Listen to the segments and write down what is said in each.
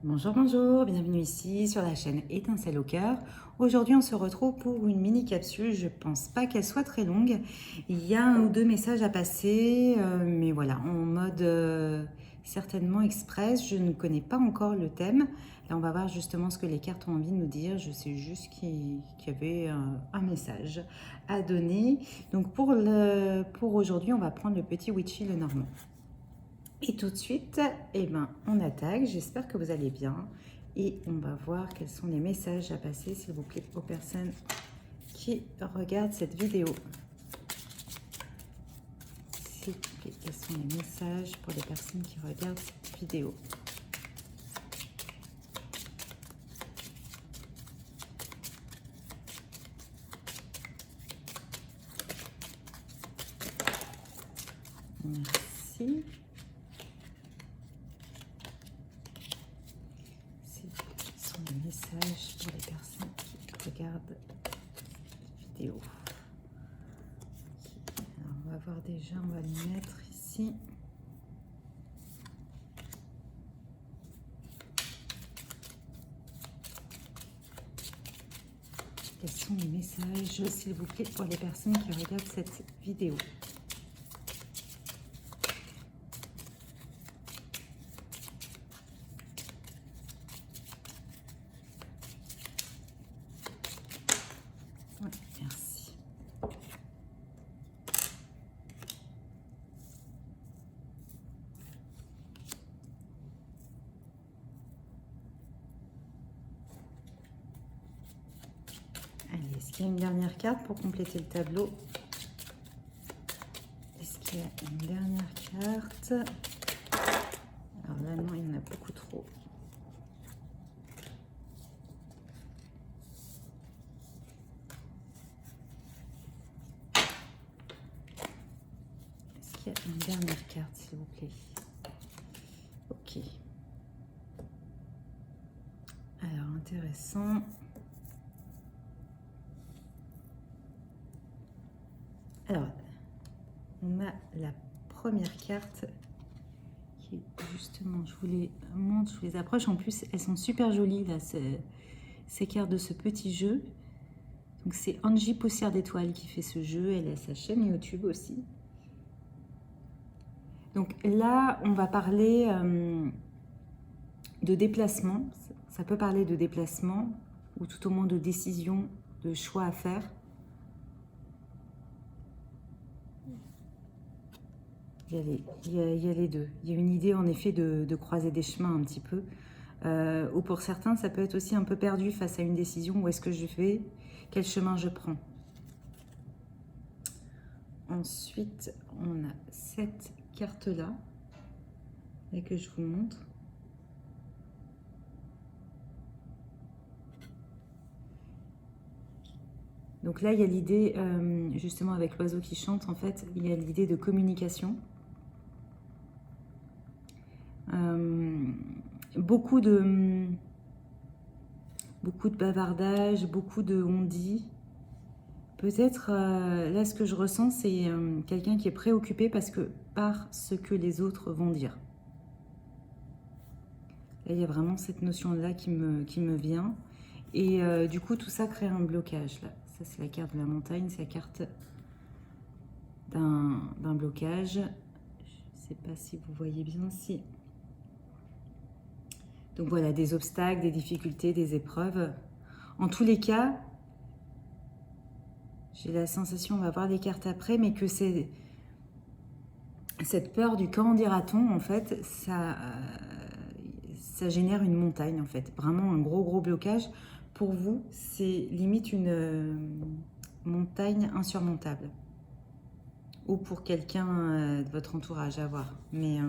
Bonjour, bonjour, bienvenue ici sur la chaîne Étincelle au cœur. Aujourd'hui, on se retrouve pour une mini capsule. Je pense pas qu'elle soit très longue. Il y a un ou deux messages à passer, mais voilà, en mode certainement express. Je ne connais pas encore le thème. Là, on va voir justement ce que les cartes ont envie de nous dire. Je sais juste qu'il y avait un message à donner. Donc pour aujourd'hui, on va prendre le petit Witchy le normand. Et tout de suite, on attaque. J'espère que vous allez bien. Et on va voir quels sont les messages à passer, s'il vous plaît, aux personnes qui regardent cette vidéo. S'il vous plaît, quels sont les messages pour les personnes qui regardent cette vidéo? Merci. Quels sont les messages pour les personnes qui regardent cette vidéo? Alors, on va voir déjà, on va le mettre ici. Quels sont les messages, s'il vous plaît, pour les personnes qui regardent cette vidéo? Ouais, merci. Allez, est-ce qu'il y a une dernière carte pour compléter le tableau? Est-ce qu'il y a une dernière carte? Alors là, non, il y en a beaucoup trop. Est-ce qu'il y a une dernière carte, s'il vous plaît? Ok. Alors, intéressant. Alors, on a la première carte qui est justement, je vous les montre, je vous les approche. En plus, elles sont super jolies, là, ces cartes de ce petit jeu. Donc, c'est Angie Poussière d'étoiles qui fait ce jeu. Elle a sa chaîne YouTube aussi. Donc là, on va parler de déplacement. Ça peut parler de déplacement ou tout au moins de décision, de choix à faire. Il y a les deux. Il y a une idée en effet de croiser des chemins un petit peu. Ou pour certains, ça peut être aussi un peu perdu face à une décision. Où est-ce que je vais? Quel chemin je prends? Ensuite, on a cette carte-là et que je vous montre. Donc là, il y a l'idée, justement avec l'oiseau qui chante, en fait, il y a l'idée de communication. Beaucoup de bavardage, beaucoup de on-dit. Peut-être, là, ce que je ressens, c'est quelqu'un qui est préoccupé par ce que les autres vont dire. Là, il y a vraiment cette notion-là qui me vient. Et du coup, tout ça crée un blocage, là. Ça, c'est la carte de la montagne, c'est la carte d'un blocage. Je ne sais pas si vous voyez bien, si... Donc voilà, des obstacles, des difficultés, des épreuves. En tous les cas, j'ai la sensation, on va voir les cartes après, mais que c'est cette peur du qu'en dira-t-on, en fait, ça génère une montagne, en fait. Vraiment un gros blocage. Pour vous, c'est limite une montagne insurmontable. Ou pour quelqu'un de votre entourage, à voir. Mais...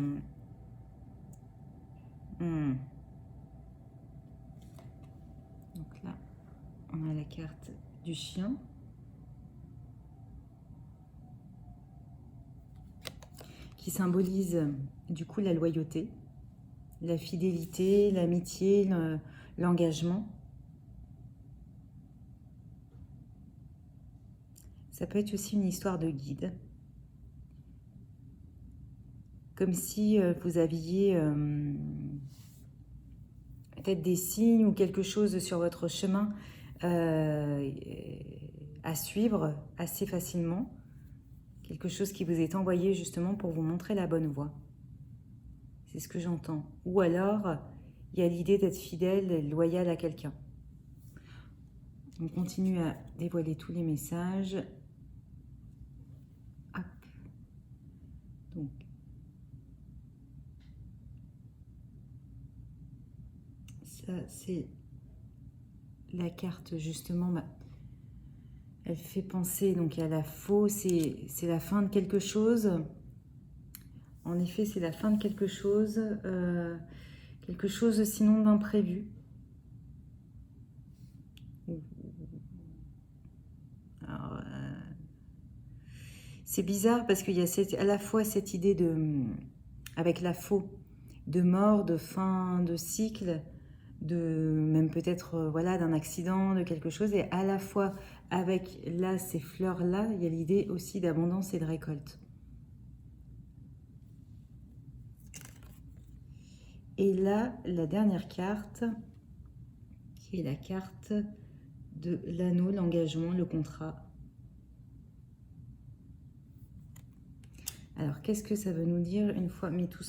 Donc là, on a la carte du chien. Qui symbolise du coup la loyauté, la fidélité, l'amitié, l'engagement. Ça peut être aussi une histoire de guide. Comme si vous aviez peut-être des signes ou quelque chose sur votre chemin à suivre assez facilement. Quelque chose qui vous est envoyé justement pour vous montrer la bonne voie. C'est ce que j'entends. Ou alors, il y a l'idée d'être fidèle et loyal à quelqu'un. On continue à dévoiler tous les messages. Hop. Donc, ça, c'est la carte justement. Elle fait penser donc à la faux, c'est la fin de quelque chose. En effet, c'est la fin de quelque chose sinon d'imprévu. C'est bizarre parce qu'il y a à la fois cette idée avec la faux, de mort, de fin de cycle, de même peut-être voilà, d'un accident, de quelque chose, et à la fois avec là ces fleurs-là, il y a l'idée aussi d'abondance et de récolte. Et là, la dernière carte, qui est la carte de l'anneau, l'engagement, le contrat. Alors, qu'est-ce que ça veut nous dire une fois mis tout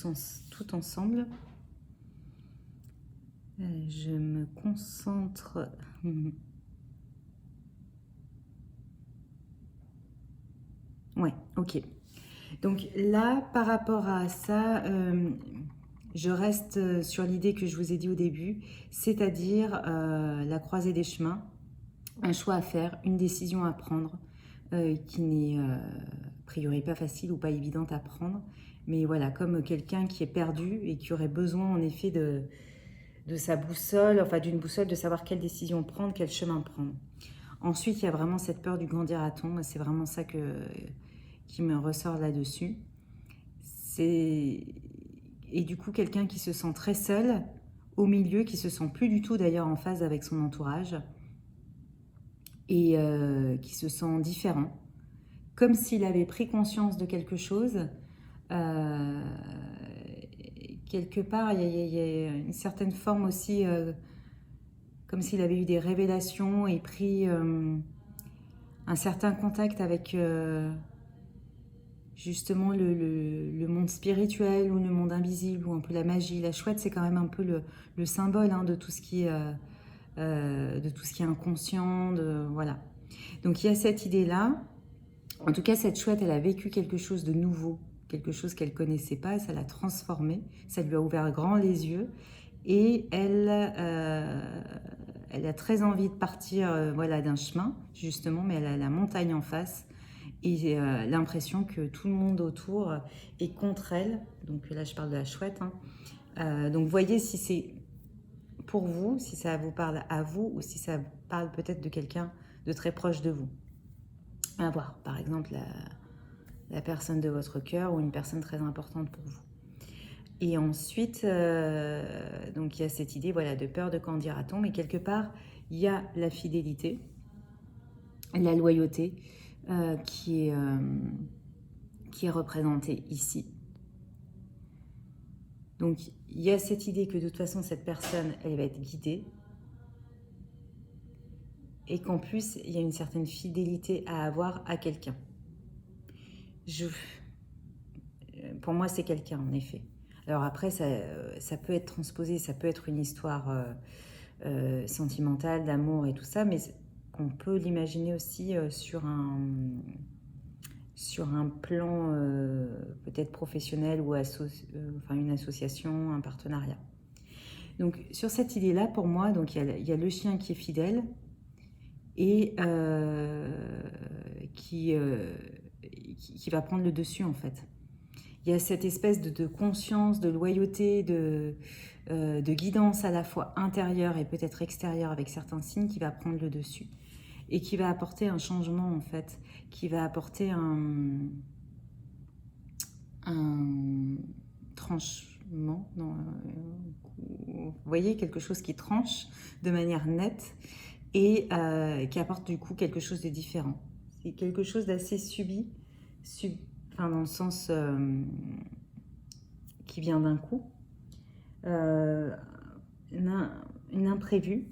ensemble? Je me concentre. Ouais, ok. Donc là, par rapport à ça, je reste sur l'idée que je vous ai dit au début, c'est-à-dire la croisée des chemins, un choix à faire, une décision à prendre, qui n'est a priori pas facile ou pas évidente à prendre, mais voilà, comme quelqu'un qui est perdu et qui aurait besoin en effet de sa boussole, enfin d'une boussole, de savoir quelle décision prendre, quel chemin prendre. Ensuite, il y a vraiment cette peur du grandir-à-ton, c'est vraiment ça qui me ressort là-dessus. Et du coup, quelqu'un qui se sent très seul au milieu, qui se sent plus du tout d'ailleurs en phase avec son entourage, et qui se sent différent, comme s'il avait pris conscience de quelque chose. Quelque part, il y a une certaine forme aussi, comme s'il avait eu des révélations et pris un certain contact avec justement le monde spirituel ou le monde invisible ou un peu la magie. La chouette, c'est quand même un peu le symbole de tout ce qui est inconscient, voilà. Donc il y a cette idée-là. En tout cas, cette chouette, elle a vécu quelque chose de nouveau, quelque chose qu'elle ne connaissait pas, et ça l'a transformée, ça lui a ouvert grand les yeux, et elle a très envie de partir voilà, d'un chemin, justement, mais elle a la montagne en face, et l'impression que tout le monde autour est contre elle. Donc là, je parle de la chouette. Donc voyez si c'est pour vous, si ça vous parle à vous, ou si ça parle peut-être de quelqu'un de très proche de vous. À voir, par exemple, la personne de votre cœur ou une personne très importante pour vous. Et ensuite, donc il y a cette idée voilà, de peur de quand dira-t-on, mais quelque part, il y a la fidélité, la loyauté qui est représentée ici. Donc il y a cette idée que de toute façon, cette personne, elle va être guidée, et qu'en plus, il y a une certaine fidélité à avoir à quelqu'un. Pour moi, c'est quelqu'un, en effet. Alors après, ça peut être transposé, ça peut être une histoire sentimentale, d'amour et tout ça, mais on peut l'imaginer aussi sur un plan peut-être professionnel ou enfin une association, un partenariat. Donc sur cette idée-là, pour moi, donc il y a le chien qui est fidèle et qui va prendre le dessus en fait. Il y a cette espèce de conscience, de loyauté, de guidance à la fois intérieure et peut-être extérieure avec certains signes qui va prendre le dessus et qui va apporter un changement en fait, qui va apporter un tranchement, non, vous voyez, quelque chose qui tranche de manière nette et qui apporte du coup quelque chose de différent. C'est quelque chose d'assez subi, enfin dans le sens qui vient d'un coup. imprévu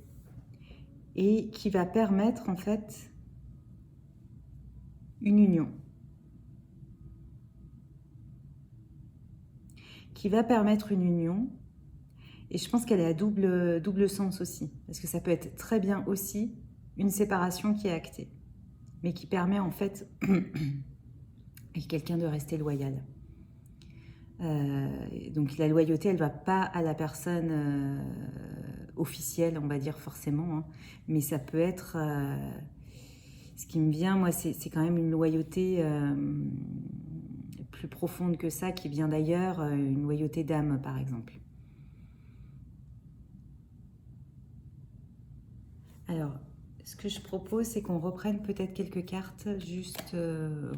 et qui va permettre en fait une union. Qui va permettre une union. Et je pense qu'elle est à double sens aussi. Parce que ça peut être très bien aussi une séparation qui est actée. Mais qui permet en fait à quelqu'un de rester loyal. Donc la loyauté, elle ne va pas à la personne officielle, on va dire forcément. Hein, mais ça peut être... ce qui me vient, moi, c'est quand même une loyauté plus profonde que ça, qui vient d'ailleurs, une loyauté d'âme, par exemple. Alors, ce que je propose, c'est qu'on reprenne peut-être quelques cartes, juste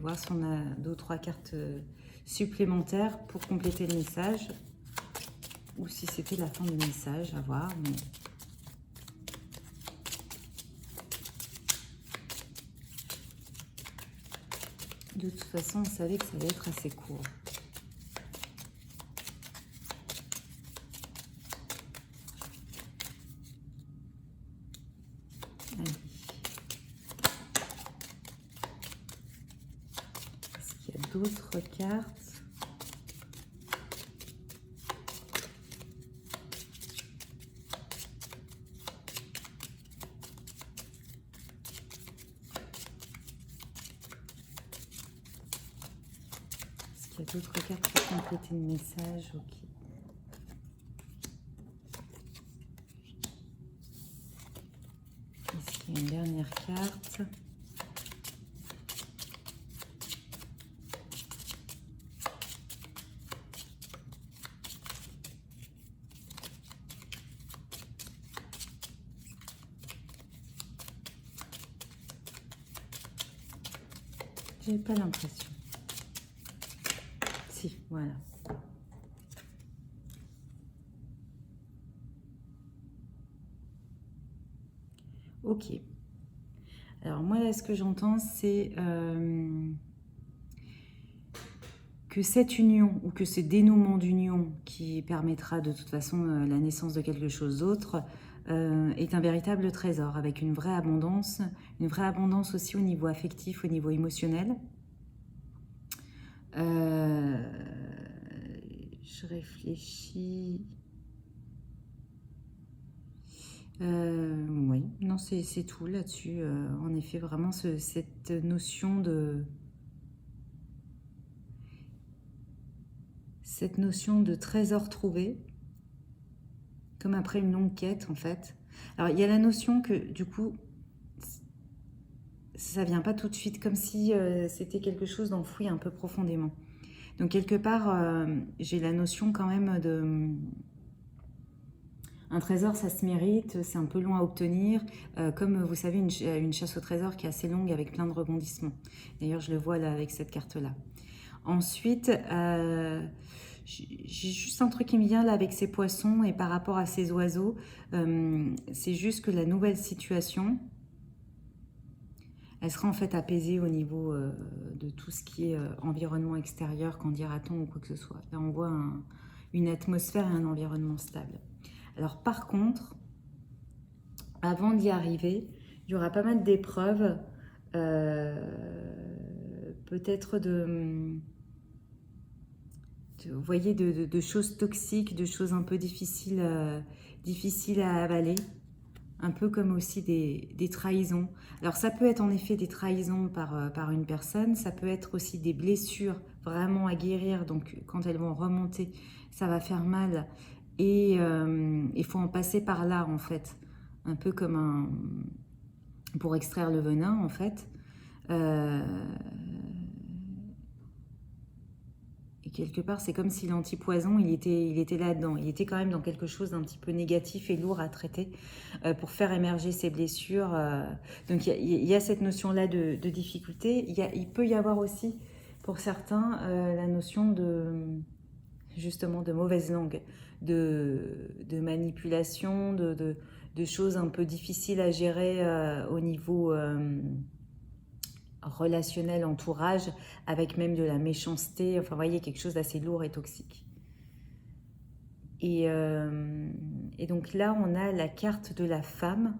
voir si on a 2 ou 3 cartes supplémentaires pour compléter le message, ou si c'était la fin du message, à voir. Mais... de toute façon, on savait que ça allait être assez court. Allez. Est-ce qu'il y a d'autres cartes? Il y a d'autres cartes pour compléter le message. Ok. Est-ce qu'il y a une dernière carte? J'ai pas l'impression. Si, voilà. Ok. Alors moi, là, ce que j'entends, c'est que cette union, ou que ce dénouement d'union qui permettra de toute façon la naissance de quelque chose d'autre, est un véritable trésor, avec une vraie abondance aussi au niveau affectif, au niveau émotionnel. Je réfléchis... oui, non, c'est tout là-dessus. En effet, vraiment cette notion de... trésor trouvé, comme après une longue quête, en fait. Alors, il y a la notion que, du coup, ça vient pas tout de suite, comme si c'était quelque chose d'enfoui un peu profondément. Donc, quelque part, j'ai la notion quand même de... Un trésor, ça se mérite, c'est un peu long à obtenir, comme vous savez, une chasse au trésor qui est assez longue avec plein de rebondissements. D'ailleurs, je le vois là avec cette carte-là. Ensuite, j'ai juste un truc qui me vient là avec ces poissons et par rapport à ces oiseaux. C'est juste que la nouvelle situation, elle sera en fait apaisée au niveau de tout ce qui est environnement extérieur, qu'en dira-t-on ou quoi que ce soit. Là, on voit une atmosphère et un environnement stable. Alors par contre, avant d'y arriver, il y aura pas mal d'épreuves, peut-être vous voyez, de choses toxiques, de choses un peu difficiles à avaler, un peu comme aussi des trahisons. Alors ça peut être en effet des trahisons par une personne, ça peut être aussi des blessures vraiment à guérir, donc quand elles vont remonter, ça va faire mal. Et il faut en passer par là, en fait. Un peu comme pour extraire le venin, en fait. Et quelque part, c'est comme si l'antipoison, il était là-dedans. Il était quand même dans quelque chose d'un petit peu négatif et lourd à traiter pour faire émerger ces blessures. Donc, il y a cette notion-là de difficulté. Il peut y avoir aussi, pour certains, la notion justement de mauvaise langue, de manipulation, de choses un peu difficiles à gérer au niveau relationnel, entourage, avec même de la méchanceté, enfin vous voyez, quelque chose d'assez lourd et toxique. Et Et donc là, on a la carte de la femme.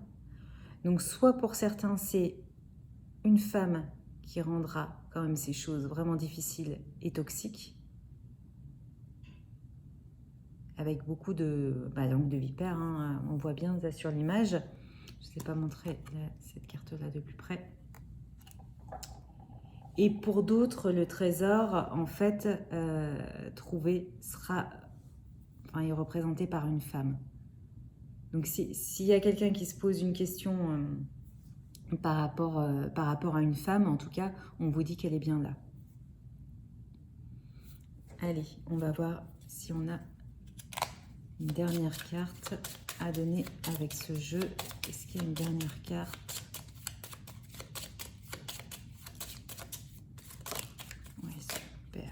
Donc soit pour certains, c'est une femme qui rendra quand même ces choses vraiment difficiles et toxiques, avec beaucoup de langue de vipère, hein. On voit bien ça sur l'image. Je ne sais pas montrer cette carte-là de plus près. Et pour d'autres, le trésor, en fait, trouvé est représenté par une femme. Donc s'il y a quelqu'un qui se pose une question par rapport à une femme, en tout cas, on vous dit qu'elle est bien là. Allez, on va voir si on a une dernière carte à donner avec ce jeu. Est-ce qu'il y a une dernière carte? Oui, super.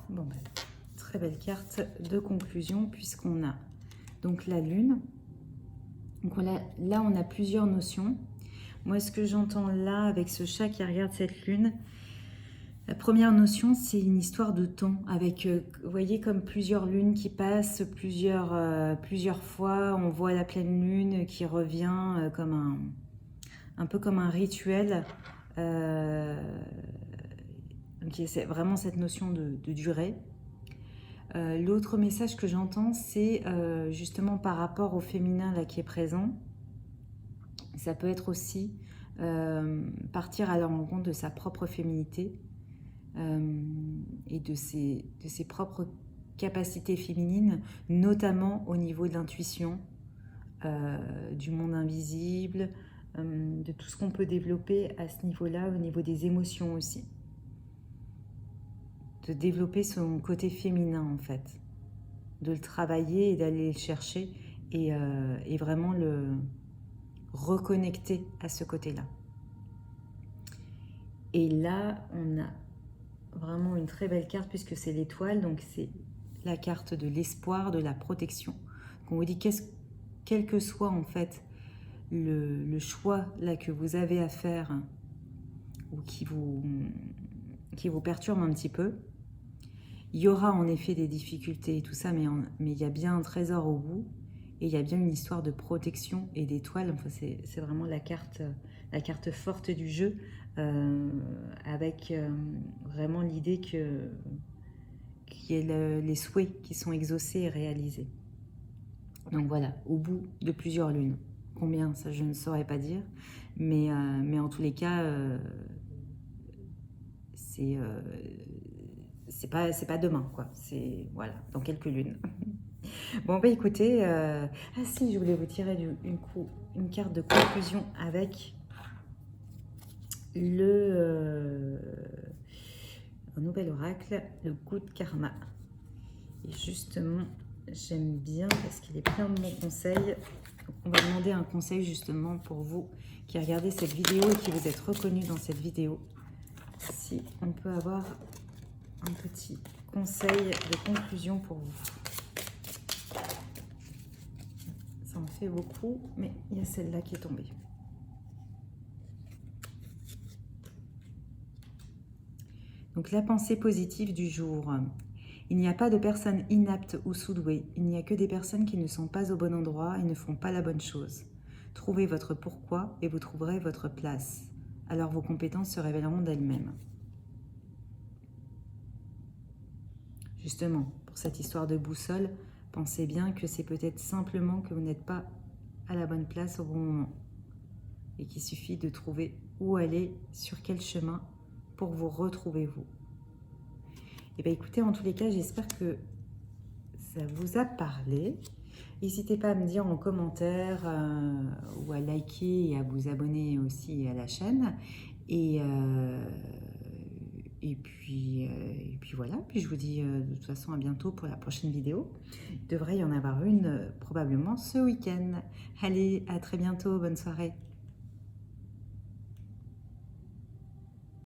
Bon, ben, très belle carte de conclusion puisqu'on a donc la lune. Donc là, on a plusieurs notions. Moi, ce que j'entends là avec ce chat qui regarde cette lune, la première notion, c'est une histoire de temps avec, vous voyez, comme plusieurs lunes qui passent, plusieurs fois. On voit la pleine lune qui revient comme un peu comme un rituel. Donc, c'est vraiment cette notion de durée. L'autre message que j'entends, c'est justement par rapport au féminin là, qui est présent. Ça peut être aussi partir à la rencontre de sa propre féminité et de ses propres capacités féminines, notamment au niveau de l'intuition, du monde invisible, de tout ce qu'on peut développer à ce niveau-là, au niveau des émotions aussi. De développer son côté féminin en fait, de le travailler et d'aller le chercher et vraiment le reconnecter à ce côté-là. Et là, on a vraiment une très belle carte puisque c'est l'étoile, donc c'est la carte de l'espoir, de la protection. Donc on vous dit quel que soit en fait le choix là que vous avez à faire ou qui vous perturbe un petit peu, il y aura en effet des difficultés et tout ça, mais il y a bien un trésor au bout et il y a bien une histoire de protection et d'étoiles. Enfin, c'est vraiment la carte forte du jeu avec vraiment l'idée qu'il y ait les souhaits qui sont exaucés et réalisés. Donc voilà, au bout de plusieurs lunes. Combien, ça je ne saurais pas dire, mais en tous les cas, c'est pas demain, quoi. C'est, voilà, dans quelques lunes. Bon, bah écoutez, ah si, je voulais vous tirer une carte de conclusion avec un nouvel oracle, le Good Karma. Et justement, j'aime bien parce qu'il est plein de bons conseils. Donc, on va demander un conseil justement pour vous qui regardez cette vidéo et qui vous êtes reconnus dans cette vidéo. Si on peut avoir un petit conseil de conclusion pour vous. Ça en fait beaucoup, mais il y a celle-là qui est tombée. Donc la pensée positive du jour. Il n'y a pas de personnes inaptes ou sous-douées. Il n'y a que des personnes qui ne sont pas au bon endroit et ne font pas la bonne chose. Trouvez votre pourquoi et vous trouverez votre place. Alors vos compétences se révéleront d'elles-mêmes. Justement, pour cette histoire de boussole, pensez bien que c'est peut-être simplement que vous n'êtes pas à la bonne place au bon moment. Et qu'il suffit de trouver où aller, sur quel chemin, pour vous retrouver vous. Et bien écoutez, en tous les cas, j'espère que ça vous a parlé. N'hésitez pas à me dire en commentaire ou à liker et à vous abonner aussi à la chaîne. Et Et puis voilà, puis je vous dis de toute façon à bientôt pour la prochaine vidéo. Il devrait y en avoir une probablement ce week-end. Allez, à très bientôt, bonne soirée.